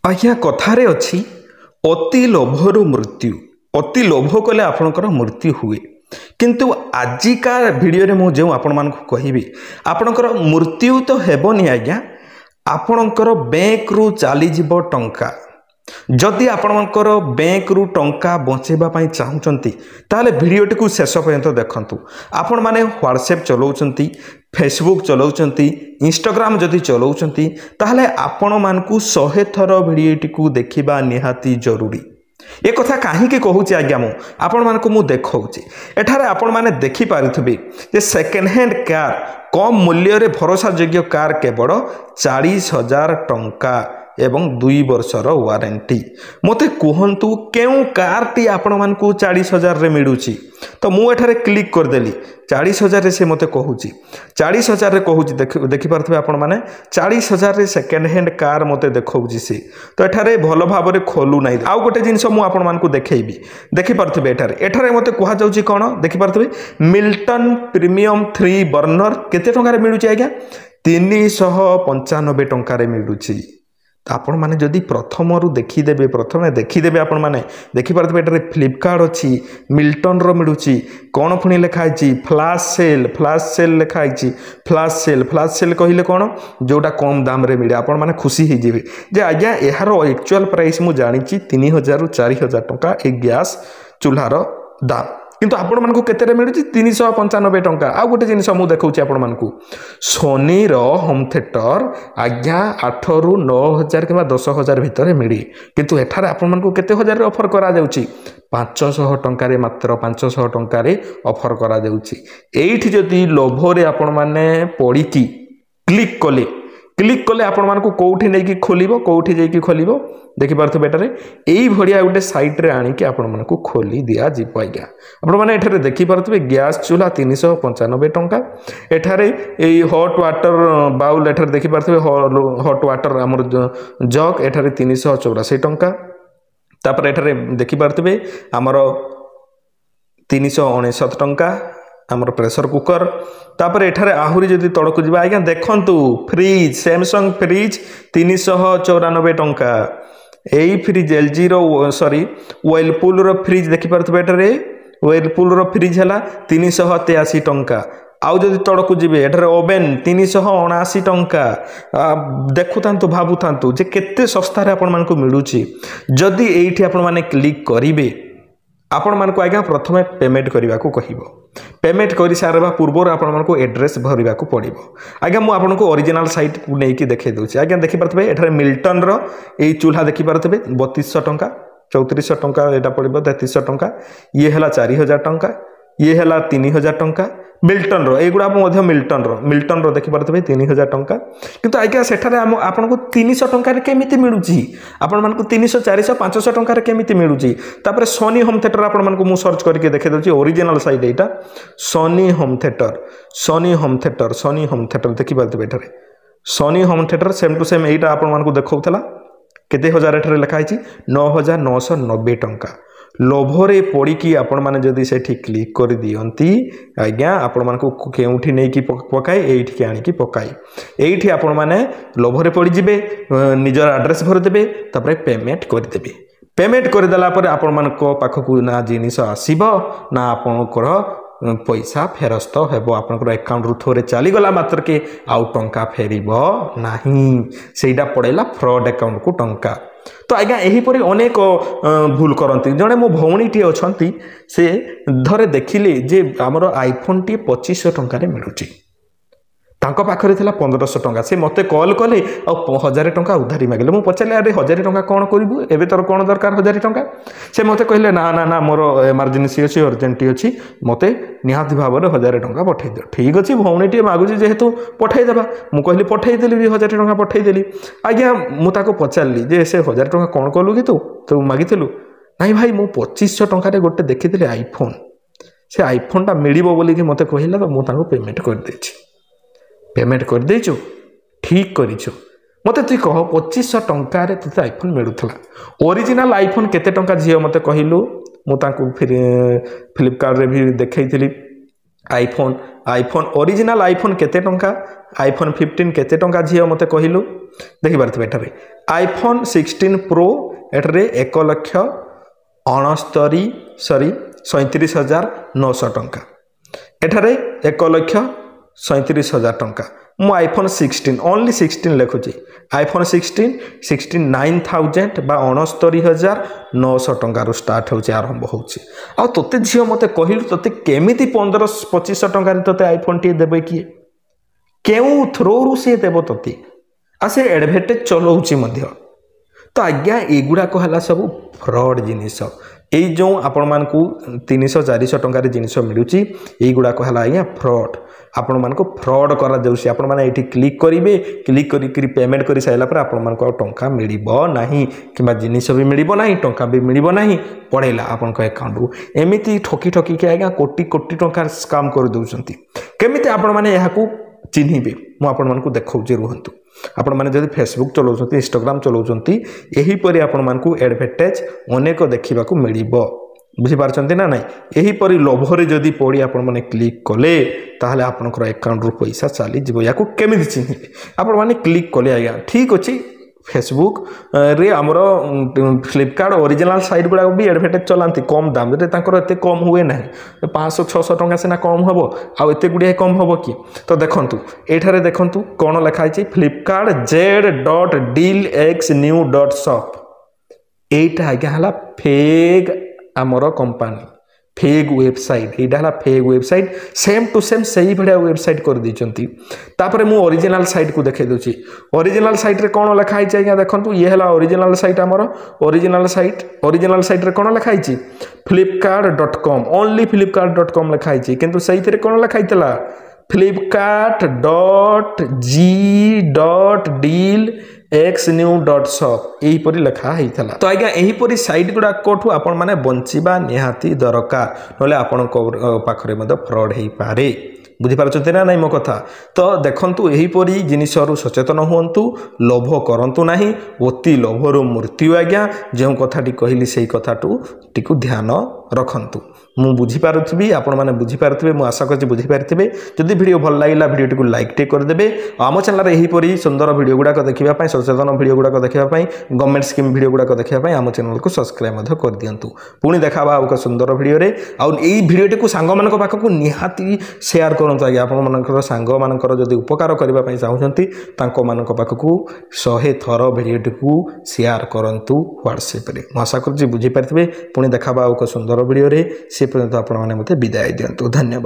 आज्ञा कथारे अच्छी अति लोभरु मृत्यु अति लोभ कले आपणकर मृत्यु हुए किंतु आजिका भिडियो मु जो आपण मानक कहबी आपणकर मृत्यु तो हेबनी आज्ञा आपणकर बैंक रु चली जीव टंका जदि आपणकर बैंक रु टंका बचेबा पई चाहुचंती ताले भिडियोटी को शेष पर्यंत देखंतु। आपण माने व्हाट्सएप चलाउचंती फेसबुक चलाउचंती इंस्टाग्राम जदि चलाउचंती ताले आपण मानकू 100 थर भिडियोटी को देखिबा निहाती जरूरी। ए कथा कहीं कहूँ आज्ञा मु आपण मानकू मु देखौची एठारे आपण माने देखि पारिथिबे जे सेकेंड हैंड कार कम मूल्य रे भरोसा योग्य कार केवल 40,000 टंका एवं 2 वर्षर वारंटी मते कहंतु केउ कारटी आपण मानकू 40,000 रे मिलुची तो मु एठारे क्लिक कर देली 40,000 रे से मते कहूची 40,000 रे कहूची देखि पारथबे आपण माने 40,000 रे सेकेंड हैंड कार मते देखौची से तो एठारे भलो भाव रे खोलु नाही। आउ गोटे जिंस मु आपण मानकू देखैबी देखि पारथबे एठारे मते कहा जाउची कोन देखि पारथबे मिल्टन प्रीमियम 3 बर्नर केते टंका रे मिलुची आज्ञा 395 टंका रे मिलुची। आपण माने जदि प्रथम रु देखिदेबे प्रथमे देखिदेबे आपण माने देखि पारथबे एटारे फ्लिपकार्ट अछि मिल्टन रो मिलुची कोन पुनी लेखाइची फ्लैश सेल लेखाइची फ्लैश सेल कहिले कोन जोटा कम दाम रे मिले आपण माने खुशी ही जिवे जे आज्ञा एहार एक्चुअल प्राइस मु जानिची 3,000 रु 4,000 टंका ए गैस चूल्हार दाम किंतु आपण मानकू केते मिलुची 395 टंका। आ गोटे जिनिस मु देखौची आपण मानकू सोनी रो होम थिएटर आज्ञा 8 रु 9,000 किबा 10,000 भितर मिली किंतु एठारे आपण मानकू केते हजार रे ऑफर करा जाउची 500 टंका रे मात्र 500 टंका रे ऑफर करा जाउची। एठी जदी लोभ रे आपण माने पड़ी की क्लिक कले आपण मानकू कोठी नै की खोलिबो कोठी जाई की खोलिबो देखि पारथो बेटारे एई भडिया गुटे साइट रे आनी की आपण मानकू खोली दिया जिवो आज्ञा। आपण माने एठारे देखि पारथबे गैस चूल्हा 395 टंका एठारे एई हॉट वाटर बाउल एठारे देखि पारथबे हॉट वाटर हमर जग एठारे 384 टंका तापर एठारे देखि पारथबे हमर 399 टंका आमर प्रेशर कुकर तापर एठारे आहुरी जदि तड़क जीवा आज्ञा देखंतु फ्रिज सैमसंग फ्रिज 394 टंका एई फ्रिज एलजी रो सॉरी व्हर्लपूल रो फ्रिज देखि पारथबे एठारे व्हर्लपूल रो फ्रिज हला 383 टंका आउ जदि तड़क जीवे एठारे ओवेन 379 टंका देखुतांतु भाबुतांतु जे केते सस्ता रे आपण मानकू मिलुची। जदि एठी आपण माने क्लिक करिवे आपण मानकू आज्ञा प्रथमे पेमेंट करबा को कहिबो पेमेंट करि सारबा पूर्व आपण मानकू एड्रेस भरिबा को पड़िबो आज्ञा मु आपनको ओरिजिनल साइट को नै की देखै दोछि आज्ञा देखि परथबे एठारे मिल्टन रो एई चूल्हा देखि परथबे 3200 टंका 3400 टंका एटा पड़िबो 3300 टंका ये हला 4000 टंका ये हला 3000 टंका मिल्टन रो एगुडा मध्य मिल्टन रो देखि परथबे 3000 टंका किंतु आज्ञा सेठारे आपनको 300 टंका रे केमिति मिलुची आपण मानकू 300 400 500 टंका रे केमिति मिलुची। तापर सोनी होम थिएटर आपण मानकू मु सर्च करके देखै दोछि ओरिजिनल साइट एटा सोनी होम थिएटर देखि परथबे एठारे Sony home theatre same to same एटा आपण मानकू देखौतला केते हजार एठारे लिखा आइछि 9,990 टंका। लोभरे पड़ी कि आपण माने जदि सेठी क्लिक कर दियंती आज्ञा आपण मानकू केउठी नै की पकाई एठी के आनी की पकाई एठी आपण माने लोभरे पड़ी जिबे निजर एड्रेस भर देबे तापर पेमेंट कर देबे पेमेंट कर देला पर आपण मानको पाखकू ना जिनिस आसीबो ना आपनकर पैसा फेरस्त हेबो आपनकर अकाउंट रु थोरे चली गला मात्र के आउ टंका फेरिबो नाही सेटा पड़ेला फ्रॉड अकाउंट को टंका। तो आज्ञा यही परि अनेक भूल करती जड़े मो भौणीटी अच्छी से धरे देखिले जे आमर आईफोन टी 2500 टंका रे मिलुची तांको पाखरे थिला 1500 टंका से मते कॉल कले आ 1000 टंका उधारी मागिले मु पचाले अरे 1000 टंका कोन करिबु एबे तोर कोन दरकार 1000 टंका से मते कहले ना ना ना मोर इमरजेंसी अछि अर्जेंटी अछि मते निहाती भाव रे 1000 टंका पठै दे ठीक अछि भौणीटी मागुची जेहेतु पठै देबा मु कहली पठै देली 1000 टंका पठै देली आज्ञा मु ताको पचारली जे से 1000 टंका कोन कलु कि तू मागिथिलु नाही भाई मु 2500 टंका रे गोटे देखिथिले आईफोन से आईफोन ता मिलिबो बोली कि मते कहिला तो मु ताको पेमेंट कर देछि पेमेंट कर देछु ठीक करिछु मते तु कह 2500 टंका रे तते आईफोन मिलुथला ओरिजिनल आईफोन केते टंका जियो मते कहिलु मु तांको फिर फ्लिपकार्ट रे भी देखैथिली आईफोन ओरिजिनल आईफोन केते टंका आईफोन 15 केते टंका जियो मते कहिलु देखिपे एठारे आईफोन 16 प्रो एठारे 1,37,900 टंका एठारे 1,37,000 टंका मु आईफोन 16 ओनली 16 लिखुची आईफोन 16 69,000 बा 69,900 टंकार स्टार्ट होची आरंभ होची आ तोते झियो मते कहिलु तोते केमिति 1500-2500 टंकार तोते आईफोन टी देबे किए केउ थ्रोरु से देबो तोते आ से एडवर्टाइज चलाउची मध्य तो आज्ञा एगुड़ा कहला सब फ्रॉड जिनिस यही जो आपण मानकू 300-400 टंकार जिनिस मिलूची यहीगुड़ा कहला आज्ञा फ्रॉड आपण मानकू फ्रॉड करा जाउसी आपण माने एठी क्लिक करिवे क्लिक करी पेमेंट करि साइला पर आपण मानकू टंका मिलिबो नाही किबा जिनिस भी मिलिबो नाही टंका भी मिलिबो नाही पड़ेला आपण को अकाउंट रु एमिति ठोकी ठोकी के आज्ञा कोटी कोटी टंका स्कैम कर दउसंती केमिति आपण माने याकू चिन्हिबे मु आपण मानकू देखौजे रुहंतु आपण माने जदि फेसबुक चलाउछंती इंस्टाग्राम चलाउछंती एही परि आपण मानकू एडवर्टाइज अनेक देखिबा को मिलिबो बुझी पारछंती ना नाही एही परि लोभरे जदि पड़ी आपण माने क्लिक कले ताहले आपनकर अकाउंट रु पैसा चली जिवो याकू केमिति चिन्हिबे आपण माने क्लिक कले आज्ञा ठीक अछि फेसबुक रे हमरो फ्लिपकार्ट ओरिजिनल साइट गुडा भी एडवर्टाइज चलांती कम दाम रे तांकर एते कम हुए नाही 500-600 टंका सेना कम हबो आ एते गुडिया कम हबो कि तो देखंतु एठारे देखंतु कोन लिखा छि फ्लिपकार्ट z.dealxnew.shop एटा आज्ञा हला फेक आमर कंपनी फेक वेबसाइट यहाँ है fake website same to same सही भाया वेबसाइट कर देती तापर मु ओरिजिनल साइट को देखे दूसरी ओरिजिनल साइट रे कौन लिखाई आज्ञा देखो ये है ओरिजिनल साइट आमर ओरिजिनल साइट रे कौन लिखाई flipkart.com ओनली flipkart.com लिखाई किंतु सही कौन लिखाई flipkart.g.dealxnew.shop यहीपरी लिखा होता तो आज्ञा यहीपरी साइट गुड़ा कोठू आपण माने बंचिबा निहाती दरकार नले आपण पाखरे मध्य फ्रॉड हो पारे बुझीपार्छन्ते ना नहीं मो कथा तो देखंतु यहीपरी जिनिसरु सचेतन हुंतु लोभ करंतु नाही अति लोभरु मृत्यु आज्ञा जो कथाटी कहली से कथाटू टिकु ध्यान रखंतु मु बुझी पारुथबी आपण माने बुझी पारुथबे मु आशा करछि बुझी पारुथबे जदि वीडियो भल लागिला वीडियो टिकु लाइक टे कर देबे आम चैनल रे एही परी सुंदर वीडियो गुडा को देखिबा पई सचेतन वीडियो गुडा को देखिबा पई गवर्नमेंट स्कीम वीडियो गुडा को देखिबा पई आम चैनल को सब्सक्राइब मध कर दियंतु पुणी देखाबा आ सुंदर वीडियो रे आ एही वीडियो टिकु सांग मानक पाखकु निहाती शेयर करंतु आगे आपण मानकर सांग मानकर जदि उपकार करबा पई चाहुचंती तांको मानक पाखकु 100 थर वीडियो टिकु शेयर करंतु WhatsApp रे मु आशा करछि बुझी पारथिबे पुणी देखाबा आ सुंदर वीडियो रे से पर्यंत आपण माने मते विदाय दियंतु धन्यवाद।